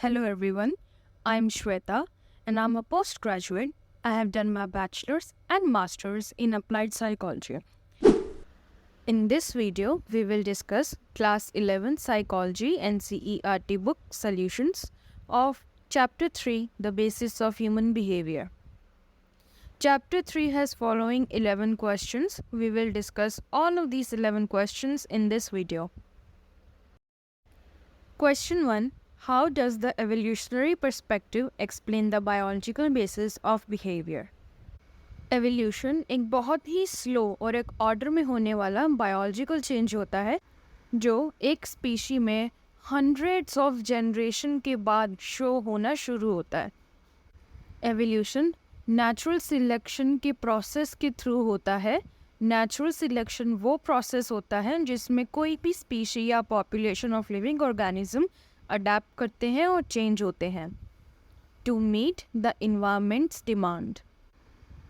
Hello everyone, I'm Shweta and I'm a postgraduate. I have done my bachelor's and master's in applied psychology. In this video, we will discuss class 11 psychology NCERT book solutions of chapter 3, the basis of human behavior. Chapter 3 has following 11 questions. We will discuss all of these 11 questions in this video. Question 1. How does the evolutionary perspective explain the biological basis of behavior? Evolution एक बहुत ही slow और एक order में होने वाला biological change होता है जो एक स्पीशी में हंड्रेड्स ऑफ जनरेशन के बाद शो होना शुरू होता है. एवोल्यूशन नेचुरल सिलेक्शन के प्रोसेस के थ्रू होता है. नेचुरल सिलेक्शन वो प्रोसेस होता है जिसमें कोई भी स्पीशी या population of living organism adapt करते हैं और चेंज होते हैं to meet the environments demand.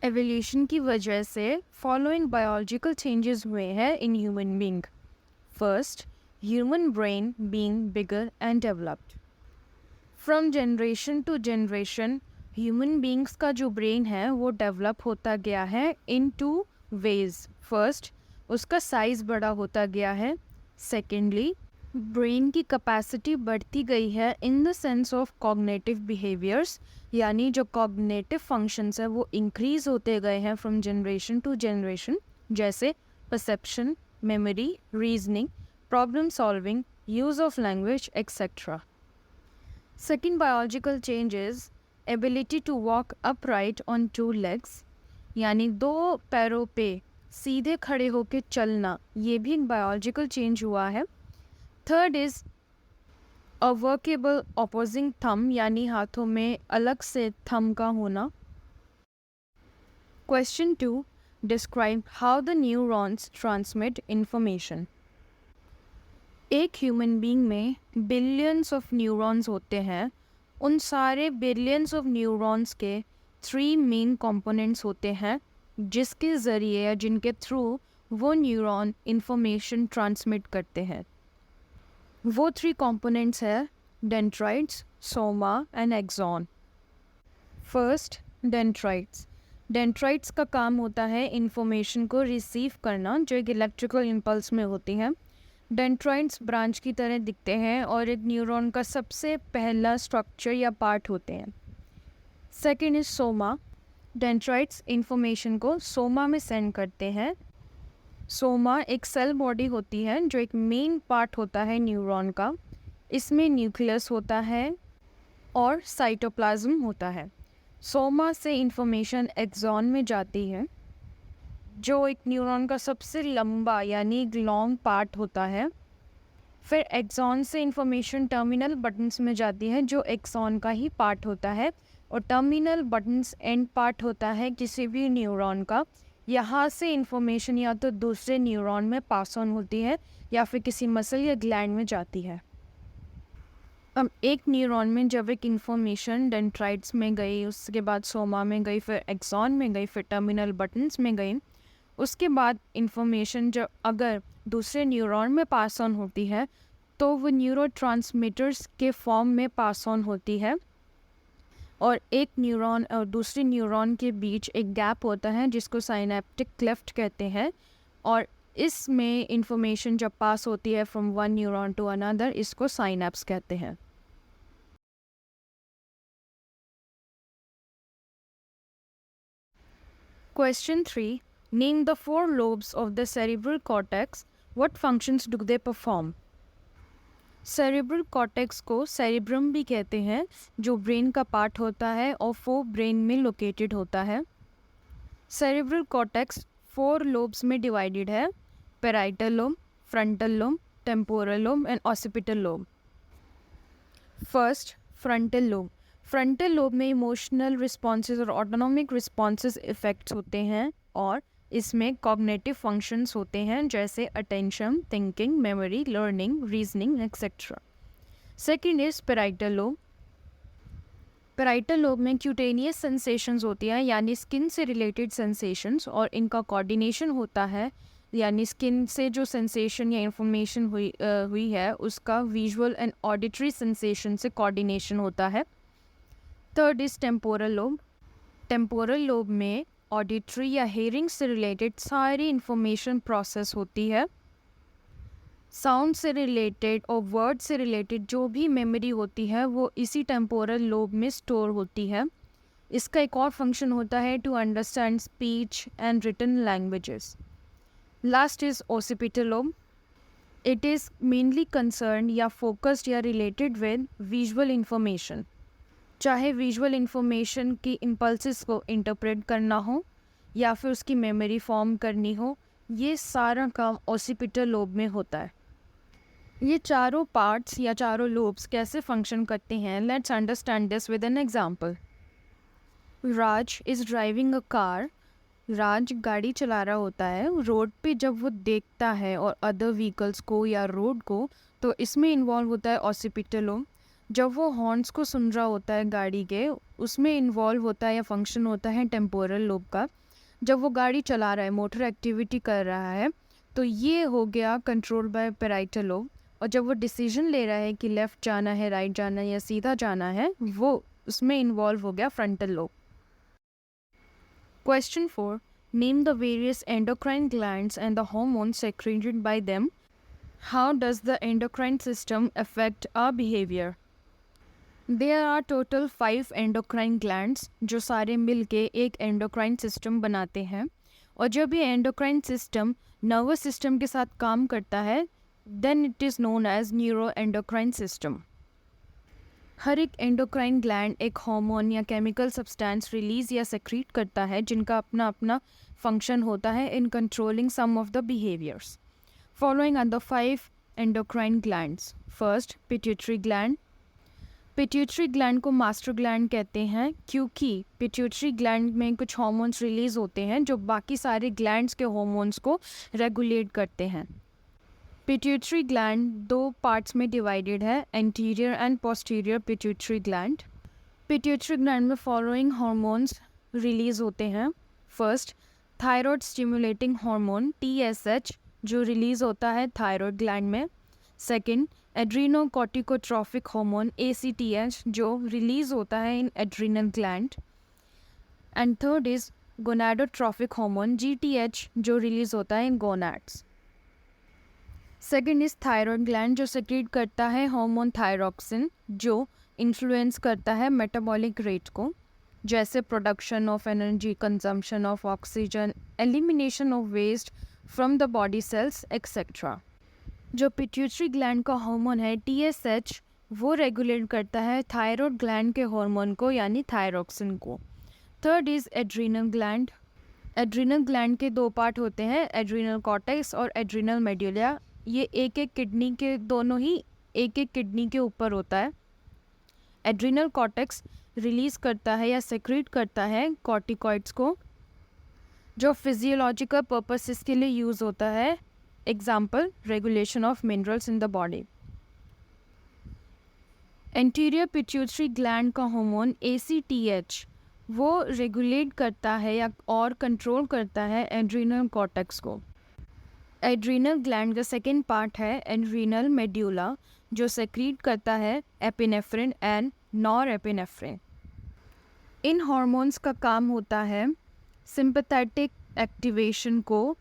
Evolution की वजह से फॉलोइंग बायोलॉजिकल चेंजेस हुए हैं in human being. First, human brain being bigger and developed. From generation to generation human beings का जो ब्रेन है वो डेवलप होता गया है इन टू वेज. फर्स्ट, उसका साइज़ बड़ा होता गया है. सेकेंडली, ब्रेन की कैपेसिटी बढ़ती गई है in the sense of cognitive behaviours, यानी जो कॉग्निटिव फंक्शंस है वो इंक्रीज होते गए हैं फ्रॉम जनरेशन टू जनरेशन, जैसे perception, memory, reasoning, problem solving, use of language etcetera. Second biological change is ability to walk upright on two legs, यानी दो पैरों पे सीधे खड़े होकर चलना, ये भी एक बायोलॉजिकल चेंज हुआ है. Third is a workable opposing थम, यानी हाथों में अलग से थम का होना. Question 2. Describe how the neurons transmit information. एक ह्यूमन बीइंग में बिलियंस ऑफ न्यूरॉन्स होते हैं. उन सारे बिलियंस ऑफ न्यूरॉन्स के 3 मेन कंपोनेंट्स होते हैं जिसके ज़रिए या जिनके थ्रू वो न्यूरॉन इंफॉर्मेशन ट्रांसमिट करते हैं. वो 3 कंपोनेंट्स है dendrites, soma and axon. First, dendrites. Dendrites का काम होता है इंफॉर्मेशन को रिसीव करना जो एक इलेक्ट्रिकल इम्पल्स में होती है. डेंड्राइट्स ब्रांच की तरह दिखते हैं और एक न्यूरॉन का सबसे पहला स्ट्रक्चर या पार्ट होते हैं. Second is Soma. Dendrites information को सोमा में सेंड करते हैं. सोमा एक सेल बॉडी होती है जो एक मेन पार्ट होता है न्यूरॉन का. इसमें न्यूक्लियस होता है और साइटोप्लाज्म होता है. सोमा से इंफॉर्मेशन एक्सॉन में जाती है जो एक न्यूरॉन का सबसे लंबा यानी एक लॉन्ग पार्ट होता है. फिर एक्सॉन से इंफॉर्मेशन टर्मिनल बटन्स में जाती है जो एक्सॉन का ही पार्ट होता है. और टर्मिनल बटन्स एंड पार्ट होता है किसी भी न्यूरॉन का. यहाँ से इंफॉर्मेशन या तो दूसरे न्यूरॉन में पास ऑन होती है या फिर किसी मसल या ग्लैंड में जाती है. अब एक न्यूरॉन में जब एक इंफॉर्मेशन डेंड्राइट्स में गई, उसके बाद सोमा में गई, फिर एक्सॉन में गई, फिर टर्मिनल बटन्स में गई, उसके बाद इंफॉर्मेशन जब अगर दूसरे न्यूरॉन में पास ऑन होती है तो वो न्यूरोट्रांसमीटर्स के फॉर्म में पास ऑन होती है. और एक न्यूरॉन और दूसरे न्यूरॉन के बीच एक गैप होता है जिसको साइनेप्टिक क्लेफ्ट कहते हैं. और इसमें इंफॉर्मेशन जब पास होती है from one neuron to another, इसको साइनेप्स कहते हैं. Question 3. Name the 4 lobes of the cerebral cortex. What functions do they perform? Cerebral cortex को सेरेब्रम भी कहते हैं जो ब्रेन का पार्ट होता है और वो ब्रेन में लोकेटेड होता है. सेरेब्रल कॉर्टेक्स 4 लोब्स में डिवाइडेड है: parietal lobe, frontal lobe, temporal lobe and occipital lobe. First, frontal lobe. Frontal lobe में इमोशनल रिस्पॉन्सेज और ऑटोनॉमिक रिस्पॉन्सेज इफेक्ट्स होते हैं और इसमें कॉग्निटिव फंक्शंस होते हैं जैसे attention, thinking, memory, learning, reasoning etcetera. Second is parietal lobe. Parietal lobe में क्यूटेनियस सेंसेशंस होती हैं यानी स्किन से रिलेटेड सेंसेशंस, और इनका कोऑर्डिनेशन होता है यानी स्किन से जो सेंसेशन या इंफॉर्मेशन हुई है उसका विजुअल एंड ऑडिटरी सेंसेशन से कोऑर्डिनेशन होता है। Third is temporal lobe. Temporal lobe में ऑडिटरी या हेयरिंग से रिलेटेड सारी इंफॉर्मेशन प्रोसेस होती है। साउंड से रिलेटेड और वर्ड से रिलेटेड जो भी मेमोरी होती है वो इसी टेम्पोरल लोब में स्टोर होती है। इसका एक और फंक्शन होता है to understand speech and written languages. Last is occipital lobe. It is mainly concern या फोकस्ड या रिलेटेड विद विजुअल इंफॉर्मेशन, चाहे विजुअल इंफॉर्मेशन की इम्पल्सिस को इंटरप्रेट करना हो या फिर उसकी मेमोरी फॉर्म करनी हो, ये सारा काम ओसिपिटल लोब में होता है। ये चारों पार्ट्स या चारों लोब्स कैसे फंक्शन करते हैं, let's understand this with an example. Raj is driving a car. Raj गाड़ी चला रहा होता है। रोड पे जब वो देखता है और अदर व्हीकल्स को या रोड को, तो इसमें इन्वॉल्व होता है ऑसिपिटल लोब। जब वो हॉर्न्स को सुन रहा होता है गाड़ी के, उसमें इन्वॉल्व होता है या फंक्शन होता है टेम्पोरल लोब का। जब वो गाड़ी चला रहा है, मोटर एक्टिविटी कर रहा है, तो ये हो गया कंट्रोल बाय पैराइटल लोब। और जब वो डिसीजन ले रहा है कि लेफ़्ट जाना है, राइट जाना है या सीधा जाना है, वो उसमें इन्वॉल्व हो गया frontal lobe. Question 4. Name the various endocrine glands and the hormones secreted by them. How does the endocrine system affect our behavior? There are total 5 endocrine glands जो सारे मिलके एक endocrine system बनाते हैं। और जब ये endocrine system nervous system के साथ काम करता है, then it is known as neuroendocrine system. हर एक एंडोक्राइन ग्लैंड एक हार्मोन या केमिकल सब्सटेंस रिलीज या सेक्रीट करता है जिनका अपना अपना फंक्शन होता है in controlling some of the behaviours. Following are the 5 endocrine glands. First, pituitary gland. Pituitary gland को मास्टर ग्लैंड कहते हैं क्योंकि पिट्यूटरी ग्लैंड में कुछ हार्मोन्स रिलीज होते हैं जो बाकी सारे ग्लैंड्स के हार्मोन्स को रेगुलेट करते हैं। पिट्यूटरी ग्लैंड 2 पार्ट्स में डिवाइडेड है, anterior and posterior pituitary gland. Pituitary gland में फॉलोइंग हार्मोन्स रिलीज होते हैं। First, thyroid stimulating hormone TSH जो रिलीज होता है थायराइड ग्लैंड में। सेकंड, एड्रीनोकॉर्टिकोट्रॉफिक हार्मोन ACTH जो रिलीज होता है in adrenal gland. And third is gonadotrophic hormone GTH जो रिलीज होता है in gonads. Second is thyroid gland जो सेक्रेट करता है हार्मोन थायरॉक्सिन जो इन्फ्लुएंस करता है मेटाबॉलिक रेट को, जैसे production of energy, consumption of oxygen, elimination of waste from the body cells etcetera. जो पिट्यूटरी ग्लैंड का हार्मोन है TSH वो रेगुलेट करता है थायराइड ग्लैंड के हार्मोन को यानी थायरॉक्सिन को। Third is adrenal gland. Adrenal gland के 2 पार्ट होते हैं, एड्रीनल कॉर्टेक्स और एड्रीनल मेड्यूला। ये एक एक किडनी के, दोनों ही एक एक किडनी के ऊपर होता है। एड्रीनल कॉर्टेक्स रिलीज करता है या सेक्रेट करता है कॉर्टिकॉइड्स को जो फिजियोलॉजिकल पर्पसेस के लिए यूज़ होता है, example regulation of minerals in the body. Anterior pituitary gland का हार्मोन ACTH वो रेगुलेट करता है या और कंट्रोल करता है एड्रीनल कॉर्टेक्स को। एड्रीनल ग्लैंड का सेकेंड पार्ट है एड्रीनल मेड्यूला जो सेक्रीट करता है epinephrine and nor epinephrine. In hormones का काम होता है सिंपैथेटिक एक्टिवेशन को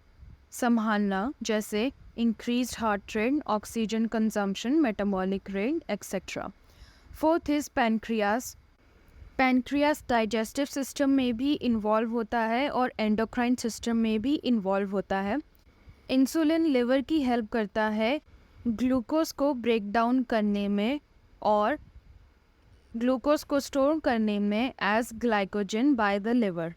संभालना, जैसे increased heart rate, oxygen consumption, metabolic rate etcetera. Fourth is pancreas. Pancreas digestive system में भी इन्वॉल्व होता है और एंडोक्राइन सिस्टम में भी इन्वॉल्व होता है। इंसुलिन लिवर की हेल्प करता है ग्लूकोज को ब्रेक डाउन करने में और ग्लूकोज को स्टोर करने में as glycogen by the liver.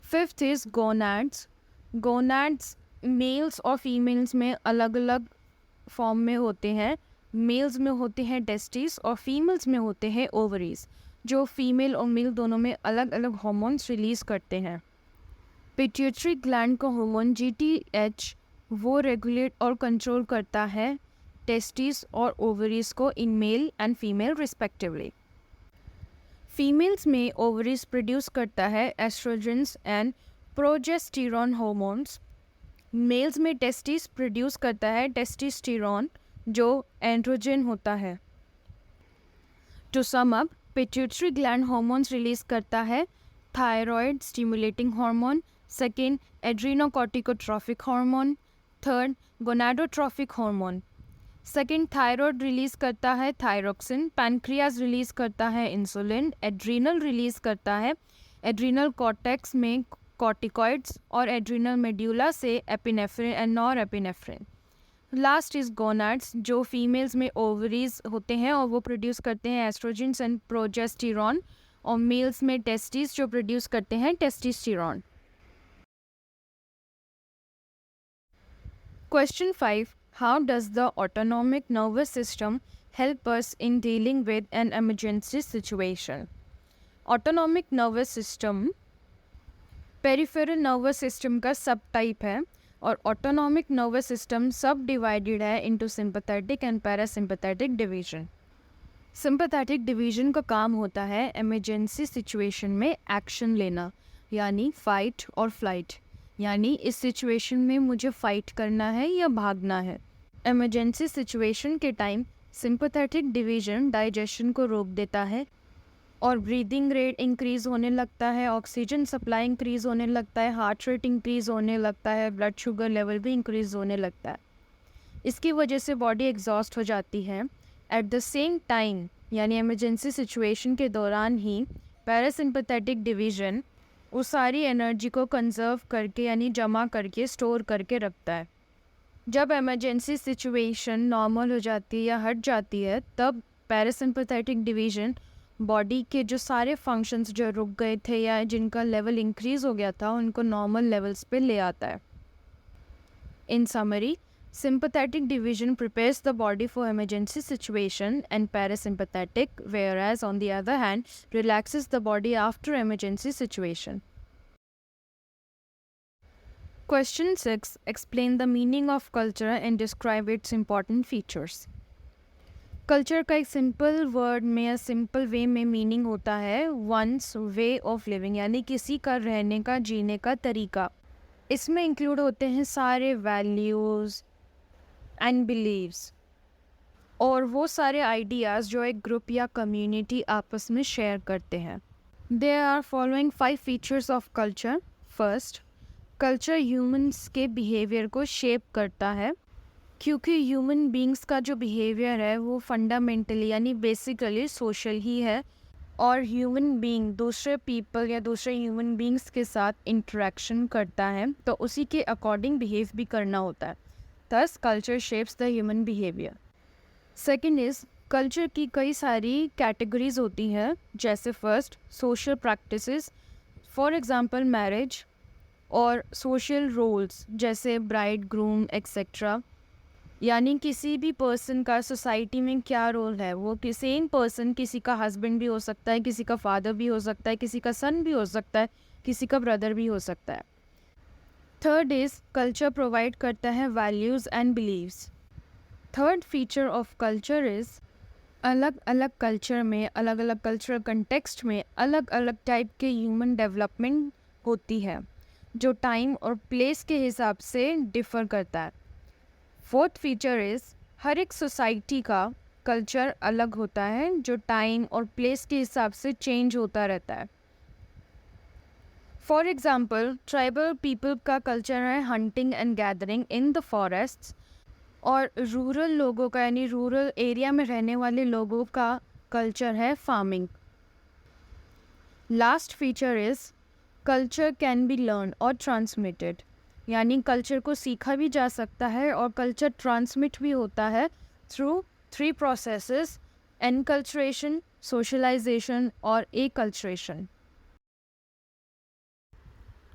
Fifth is gonads. Gonads males और फीमेल्स में अलग अलग फॉर्म में होते हैं। मेल्स में होते हैं टेस्टिस और फीमेल्स में होते हैं ओवरीज जो फीमेल और मेल दोनों में अलग अलग हार्मोन्स रिलीज करते हैं। पिट्यूटरी ग्लैंड का हार्मोन GTH वो रेगुलेट और कंट्रोल करता है टेस्टिस और ओवरीज को in male and female respectively. Females में ओवरीज प्रोड्यूस करता है estrogens and progesterone hormones. Males में टेस्टिस प्रोड्यूस करता है टेस्टोस्टेरोन जो एंड्रोजन होता है। To sum up, pituitary gland hormones release करता है thyroid stimulating hormone, second adrenocorticotrophic hormone, third gonadotrophic hormone. Second thyroid release करता है थायरोक्सिन, पैनक्रियाज रिलीज करता है इंसुलिन, एड्रीनल रिलीज करता है एड्रीनल कॉर्टेक्स में कॉर्टिकॉइड्स और एड्रीनल मेड्यूला से epinephrine and nor epinephrine. Last is gonads जो फीमेल्स में ओवरीज होते हैं और वो प्रोड्यूस करते हैं एस्ट्रोजेंस एंड प्रोजेस्टेरॉन, और मेल्स में टेस्टिस जो प्रोड्यूस करते हैं testosterone. Question 5. How does the autonomic nervous system help us in dealing with an emergency situation? Autonomic nervous system peripheral nervous system का सब टाइप है और ऑटोनॉमिक नर्वस सिस्टम सब डिवाइडेड है into sympathetic and parasympathetic division. Sympathetic division का काम होता है इमरजेंसी सिचुएशन में एक्शन लेना, यानी फाइट और फ्लाइट, यानी इस सिचुएशन में मुझे फाइट करना है या भागना है। इमरजेंसी सिचुएशन के टाइम सिंपैथेटिक डिवीजन डाइजेशन को रोक देता है और ब्रीदिंग रेट इंक्रीज़ होने लगता है, ऑक्सीजन सप्लाई इंक्रीज़ होने लगता है, हार्ट रेट इंक्रीज़ होने लगता है, ब्लड शुगर लेवल भी इंक्रीज़ होने लगता है। इसकी वजह से बॉडी एग्जॉस्ट हो जाती है। एट द सेम टाइम यानी इमरजेंसी सिचुएशन के दौरान ही पैरासिम्पैथेटिक डिवीजन उस सारी एनर्जी को कंजर्व करके यानी जमा करके स्टोर करके रखता है। जब इमरजेंसी सिचुएशन नॉर्मल हो जाती है या हट जाती है तब पैरासिम्पैथेटिक डिवीजन बॉडी के जो सारे फंक्शंस जो रुक गए थे या जिनका लेवल इंक्रीज़ हो गया था उनको नॉर्मल लेवल्स पे ले आता है। इन summary, sympathetic division prepares the body for emergency situation and parasympathetic, whereas on the other hand, relaxes the body after emergency situation. Question 6. Explain the meaning of culture and describe its important features. Culture का एक simple word में या simple way में meaning होता है once way of living, यानी किसी का रहने का जीने का तरीका। इसमें इंक्लूड होते हैं सारे वैल्यूज़ एंड बिलीव्स और वो सारे आइडियाज़ जो एक ग्रुप या कम्युनिटी आपस में शेयर करते हैं। There are following 5 features of culture. First, culture humans के बिहेवियर को शेप करता है, क्योंकि ह्यूमन बींग्स का जो बिहेवियर है वो फंडामेंटली यानी बेसिकली सोशल ही है और ह्यूमन बीइंग दूसरे पीपल या दूसरे ह्यूमन बींग्स के साथ इंटरेक्शन करता है तो उसी के अकॉर्डिंग बिहेव भी करना होता है। Thus culture shapes the human behaviour. Second is, culture की कई सारी कैटेगरीज होती हैं, जैसे first social practices, for example marriage, और सोशल रोल्स जैसे ब्राइड ग्रूम एक्सेट्रा, यानी किसी भी पर्सन का सोसाइटी में क्या रोल है। वो सेम पर्सन किसी का हस्बैंड भी हो सकता है, किसी का फादर भी हो सकता है, किसी का सन भी हो सकता है, किसी का ब्रदर भी हो सकता है। थर्ड इज़, कल्चर प्रोवाइड करता है values and beliefs. Third feature of culture is, अलग अलग कल्चर में अलग अलग कल्चरल कंटेक्स्ट में अलग अलग टाइप के ह्यूमन डेवलपमेंट होती है जो टाइम और प्लेस के हिसाब से डिफ़र करता है। फोर्थ फीचर इज़, हर एक सोसाइटी का कल्चर अलग होता है जो टाइम और प्लेस के हिसाब से चेंज होता रहता है। फॉर एग्ज़ाम्पल, ट्राइबल पीपल का कल्चर है hunting and gathering in the forests और रूरल लोगों का यानी रूरल एरिया में रहने वाले लोगों का कल्चर है farming. Last feature is, culture can be learn और ट्रांसमिटेड, यानी कल्चर को सीखा भी जा सकता है और कल्चर ट्रांसमिट भी होता है थ्रू 3 प्रोसेसेस: एनकल्चरेशन, सोशलाइजेशन और एकल्चरेशन।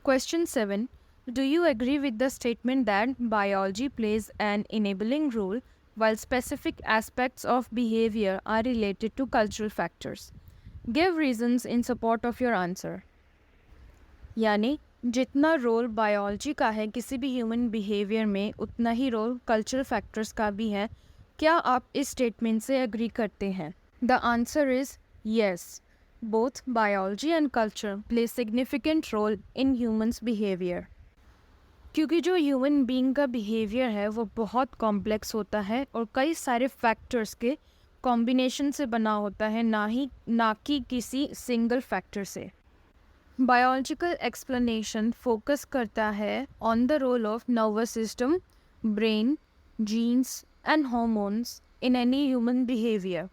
Question 7. Do you agree with the statement that biology plays an enabling role while specific aspects of behavior are related to cultural factors? Give reasons in support of your answer. यानी जितना role biology का है किसी भी human behaviour में उतना ही role cultural factors का भी है। क्या आप इस स्टेटमेंट से एग्री करते हैं? The answer is yes. Both biology and culture play significant role in humans' behavior. क्योंकि जो ह्यूमन बीइंग का बिहेवियर है वो बहुत कॉम्प्लेक्स होता है और कई सारे फैक्टर्स के कॉम्बिनेशन से बना होता है, ना कि किसी सिंगल फैक्टर से। बायोलॉजिकल एक्सप्लेनेशन फोकस करता है on the role of nervous system, brain, genes and hormones in any human behaviour.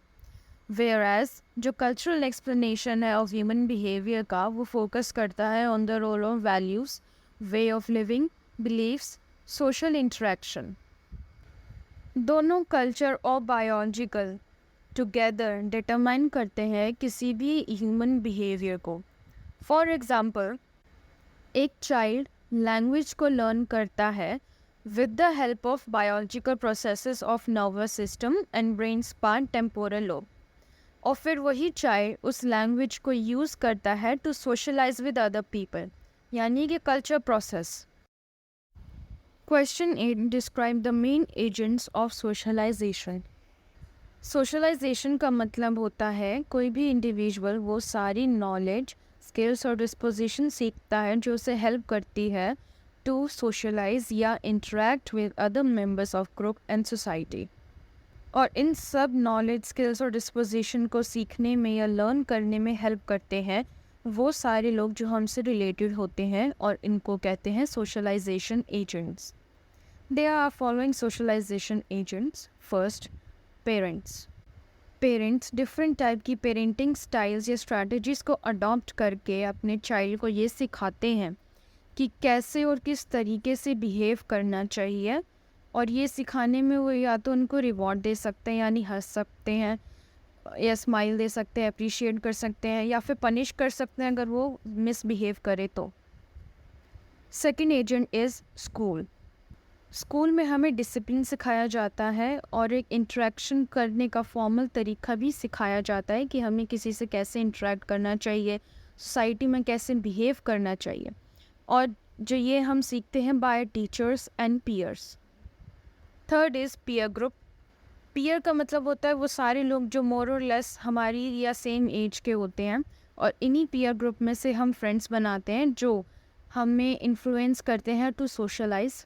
Whereas जो कल्चरल एक्सप्लेनेशन है ऑफ ह्यूमन बिहेवियर का वो फोकस करता है on the role of values, way of living, beliefs, social interaction. दोनों culture और biological together determine करते हैं किसी भी ह्यूमन बिहेवियर को। फॉर एग्ज़ाम्पल, एक चाइल्ड लैंग्वेज को लर्न करता है with the help of biological processes of nervous system and brain part temporal lobe, और फिर वही चाइल्ड उस लैंग्वेज को यूज़ करता है to socialise with other people, यानी कि culture process. Question 8, describe the main agents of socialisation. Socialisation का मतलब होता है कोई भी इंडिविजुअल वो सारी नॉलेज, स्किल्स और डिस्पोजिशन सीखता है जो उसे हेल्प करती है टू सोशलाइज या interact with other members of group and society. और इन सब नॉलेज, स्किल्स और डिस्पोजिशन को सीखने में या लर्न करने में हेल्प करते हैं वो सारे लोग जो हमसे रिलेटेड होते हैं, और इनको कहते हैं socialisation agents. They are following socialisation agents. First, parents. Parents different type की पेरेंटिंग स्टाइल्स या स्ट्रैटेजीज़ को अडॉप्ट करके अपने चाइल्ड को ये सिखाते हैं कि कैसे और किस तरीके से बिहेव करना चाहिए, और ये सिखाने में वो या तो उनको रिवॉर्ड दे सकते हैं यानी हंस सकते हैं, या स्माइल दे सकते हैं, अप्रिशिएट कर सकते हैं, या फिर पनिश कर सकते हैं अगर वो मिसबिहेव करे तो। Second agent is school. School में हमें डिसिप्लिन सिखाया जाता है और एक इंटरेक्शन करने का फॉर्मल तरीका भी सिखाया जाता है कि हमें किसी से कैसे इंटरेक्ट करना चाहिए, सोसाइटी में कैसे बिहेव करना चाहिए, और जो ये हम सीखते हैं by teachers and peers. Third is peer group. Peer का मतलब होता है वो सारे लोग जो मोर और लेस हमारी या सेम एज के होते हैं, और इन्हीं पीयर ग्रुप में से हम फ्रेंड्स बनाते हैं जो हमें इन्फ्लुएंस करते हैं टू सोशलाइज,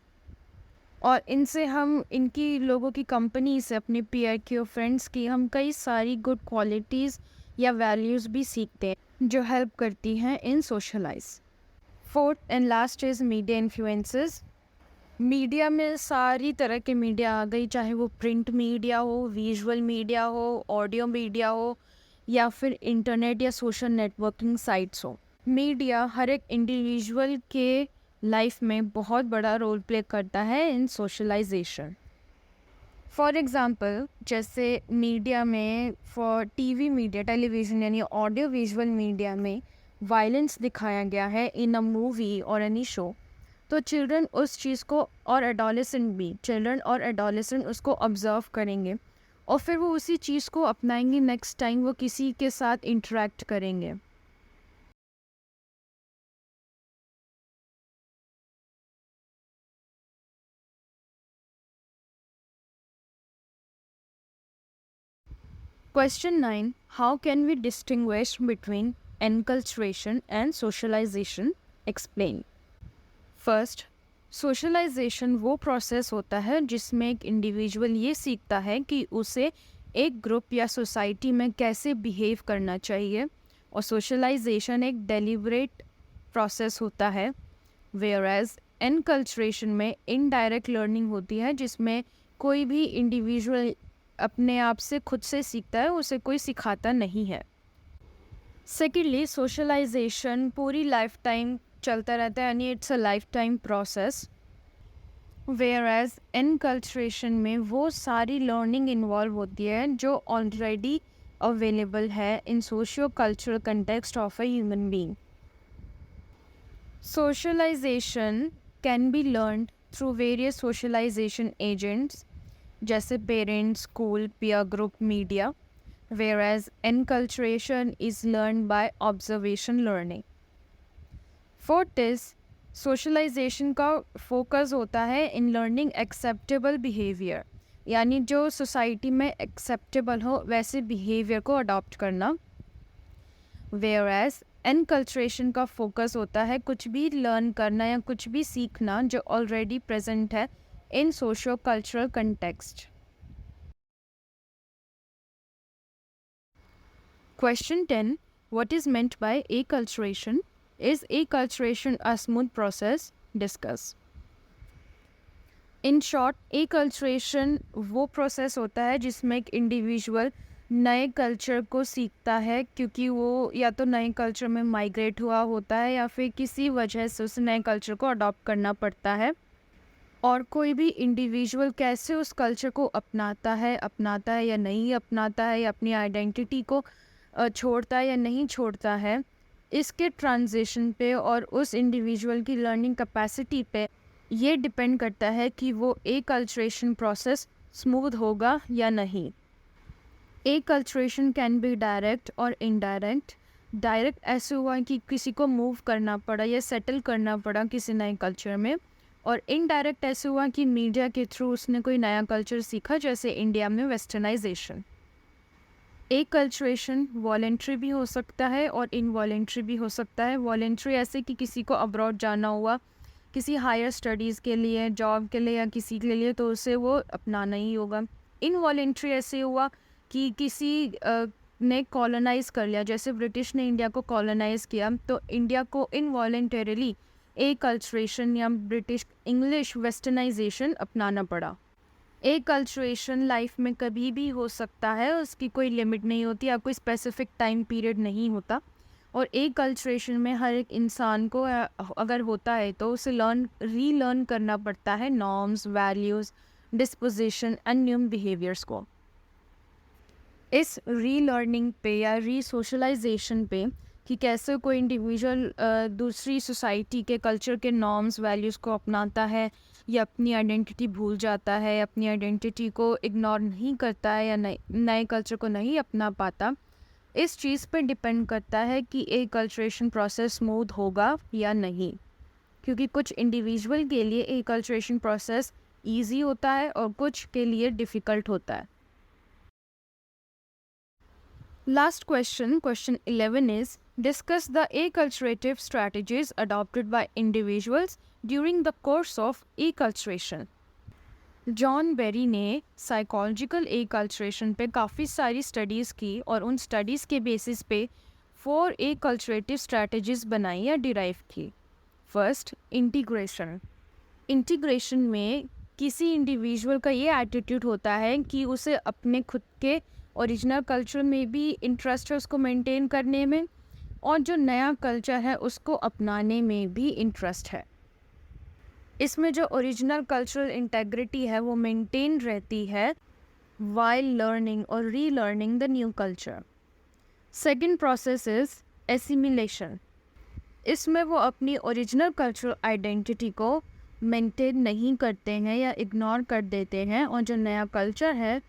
और इनसे हम इनकी लोगों की कंपनी से, अपने पीयर की और फ्रेंड्स की, हम कई सारी गुड क्वालिटीज़ या वैल्यूज़ भी सीखते हैं जो हेल्प करती हैं in socialise. Fourth and last is media influences. Media में सारी तरह के मीडिया आ गई, चाहे वो प्रिंट मीडिया हो, विजुअल मीडिया हो, ऑडियो मीडिया हो, या फिर इंटरनेट या सोशल नेटवर्किंग साइट्स हो। मीडिया हर एक इंडिविजुअल के लाइफ में बहुत बड़ा रोल प्ले करता है इन सोशलाइजेशन। फॉर एग्ज़ाम्पल, जैसे मीडिया में, फॉर टीवी मीडिया, टेलीविज़न यानी ऑडियो विजुअल मीडिया में वायलेंस दिखाया गया है इन अ मूवी और एनी शो, तो चिल्ड्रन उस चीज़ को, और एडोलेसेंट भी, चिल्ड्रन और एडोलेसेंट उसको ऑब्ज़र्व करेंगे और फिर वो उसी चीज़ को अपनाएंगे नेक्स्ट टाइम वो किसी के साथ इंटरेक्ट करेंगे। Question 9. How can we distinguish between enculturation and socialization? Explain. First, socialisation वो प्रोसेस होता है जिसमें एक इंडिविजुअल ये सीखता है कि उसे एक ग्रुप या सोसाइटी में कैसे बिहेव करना चाहिए, और सोशलाइजेशन एक डेलिब्रेट प्रोसेस होता है, वेयरएज एनकल्चरेशन में इनडायरेक्ट लर्निंग होती है जिसमें कोई भी इंडिविजुअल अपने आप से खुद से सीखता है, उसे कोई सिखाता नहीं है। सेकेंडली, सोशलाइजेशन पूरी लाइफ टाइम चलता रहता है, यानी it's a life time process, whereas enculturation में वो सारी लर्निंग इन्वॉल्व होती है जो ऑलरेडी अवेलेबल है in socio cultural context of a human being. Socialisation can be learned through various socialisation agents जैसे parents, school, peer group, media, whereas enculturation is learned by observation learning. Fourth is socialisation का focus होता है in learning acceptable behaviour, यानी जो society में acceptable हो वैसे behaviour को अडॉप्ट करना, whereas एनकल्चरेशन का फोकस होता है कुछ भी लर्न करना या कुछ भी सीखना जो ऑलरेडी प्रेजेंट है in socio cultural context. Question 10. What is meant by acculturation? Is acculturation a smooth process? Discuss. In short, acculturation वो प्रोसेस होता है जिसमें एक इंडिविजुअल नए कल्चर को सीखता है क्योंकि वो या तो नए कल्चर में माइग्रेट हुआ होता है या फिर किसी वजह से उसे नए कल्चर को अडॉप्ट करना पड़ता है. और कोई भी इंडिविजुअल कैसे उस कल्चर को अपनाता है या नहीं अपनाता है, या अपनी आइडेंटिटी को छोड़ता है या नहीं छोड़ता है, इसके ट्रांजिशन पे और उस इंडिविजुअल की लर्निंग कैपेसिटी पे ये डिपेंड करता है कि वो एकल्चरेशन प्रोसेस स्मूथ होगा या नहीं. एकल्चरेशन कैन बी डायरेक्ट और इनडायरेक्ट. डायरेक्ट ऐसे हुआ कि किसी को मूव करना पड़ा या सेटल करना पड़ा किसी नए कल्चर में, और इनडायरेक्ट ऐसे हुआ कि मीडिया के थ्रू उसने कोई नया कल्चर सीखा, जैसे इंडिया में वेस्टर्नाइजेशन. एकल्चरेशन वॉलेंट्री भी हो सकता है और इनवॉलेंट्री भी हो सकता है. वॉलेंट्री ऐसे कि किसी को अब्रॉड जाना हुआ किसी हायर स्टडीज़ के लिए, जॉब के लिए या किसी के लिए, तो उसे वो अपनाना ही होगा. इनवॉलेंट्री ऐसे हुआ कि किसी ने कॉलोनाइज़ कर लिया, जैसे ब्रिटिश ने इंडिया को कॉलोनाइज़ किया, तो इंडिया को इनवॉलेंटरीली एकल्चरेशन या ब्रिटिश इंग्लिश वेस्टर्नाइजेशन अपनाना पड़ा. एकल्चरेशन लाइफ में कभी भी हो सकता है, उसकी कोई लिमिट नहीं होती या कोई स्पेसिफिक टाइम पीरियड नहीं होता. और एकल्चरेशन में हर एक इंसान को अगर होता है तो उसे रीलर्न करना पड़ता है norms, values, disposition and new behaviours को. इस रीलर्निंग पे या रीसोशलाइजेशन पे कि कैसे कोई इंडिविजुअल दूसरी सोसाइटी के कल्चर के नॉर्म्स, वैल्यूज़ को अपनाता है या अपनी आइडेंटिटी भूल जाता है, अपनी आइडेंटिटी को इग्नोर नहीं करता है या नए कल्चर को नहीं अपना पाता, इस चीज़ पे डिपेंड करता है कि एकल्चरेशन प्रोसेस स्मूथ होगा या नहीं. क्योंकि कुछ इंडिविजुअल के लिए एकल्चरेशन प्रोसेस ईजी होता है और कुछ के लिए डिफ़िकल्ट होता है. Last question, question 11 is, discuss the acculturative strategies adopted by individuals during the course of acculturation. John Berry ने साइकोलॉजिकल एकल्चरेशन पे काफ़ी सारी स्टडीज़ की और उन स्टडीज़ के बेसिस पे 4 एकल्चरेटिव स्ट्रैटेजीज़ बनाई या डिराइव की. First, integration. इंटीग्रेशन में किसी इंडिविजुअल का ये एटीट्यूड होता है कि उसे अपने खुद के ओरिजिनल कल्चर में भी इंटरेस्ट है उसको मेंटेन करने में, और जो नया कल्चर है उसको अपनाने में भी इंटरेस्ट है. इसमें जो ओरिजिनल कल्चरल इंटेग्रिटी है वो मेंटेन रहती है वाइल लर्निंग और relearning the new culture. Second process is assimilation. इसमें वो अपनी ओरिजिनल कल्चरल आइडेंटिटी को मेंटेन नहीं करते हैं या इग्नोर कर देते हैं और जो नया कल्चर है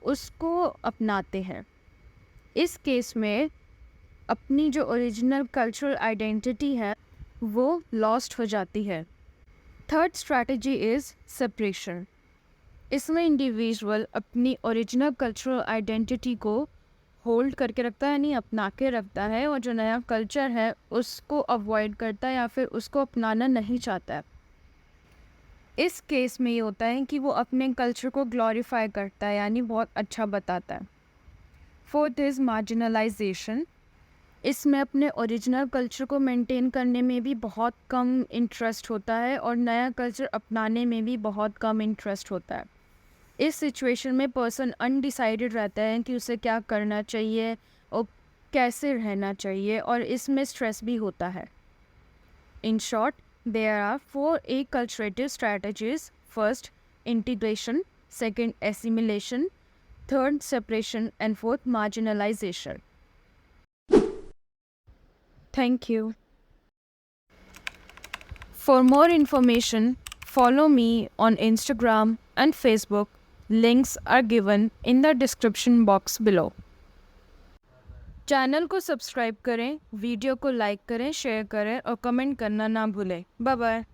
उसको अपनाते हैं. इस केस में अपनी जो ओरिजिनल कल्चरल आइडेंटिटी है वो लॉस्ट हो जाती है. Third strategy is separation. इसमें इंडिविजुअल अपनी ओरिजिनल कल्चरल आइडेंटिटी को होल्ड करके रखता है, यानी अपना के रखता है, और जो नया कल्चर है उसको अवॉइड करता है या फिर उसको अपनाना नहीं चाहता है. इस केस में ये होता है कि वो अपने कल्चर को ग्लोरीफाई करता है, यानी बहुत अच्छा बताता है. Fourth is marginalisation. इसमें अपने ओरिजिनल कल्चर को मेंटेन करने में भी बहुत कम इंटरेस्ट होता है और नया कल्चर अपनाने में भी बहुत कम इंटरेस्ट होता है. इस सिचुएशन में पर्सन अनडिसाइडेड रहता है कि उसे क्या करना चाहिए और कैसे रहना चाहिए, और इसमें स्ट्रेस भी होता है. In short, there are 4 acculturative strategies. First, integration. Second, assimilation. Third, separation. And fourth, marginalisation. Thank you. For more information, follow me on Instagram and Facebook. Links are given in the description box below. Channel को subscribe करें, video को like करें, share करें और comment करना ना भूलें. Bye bye.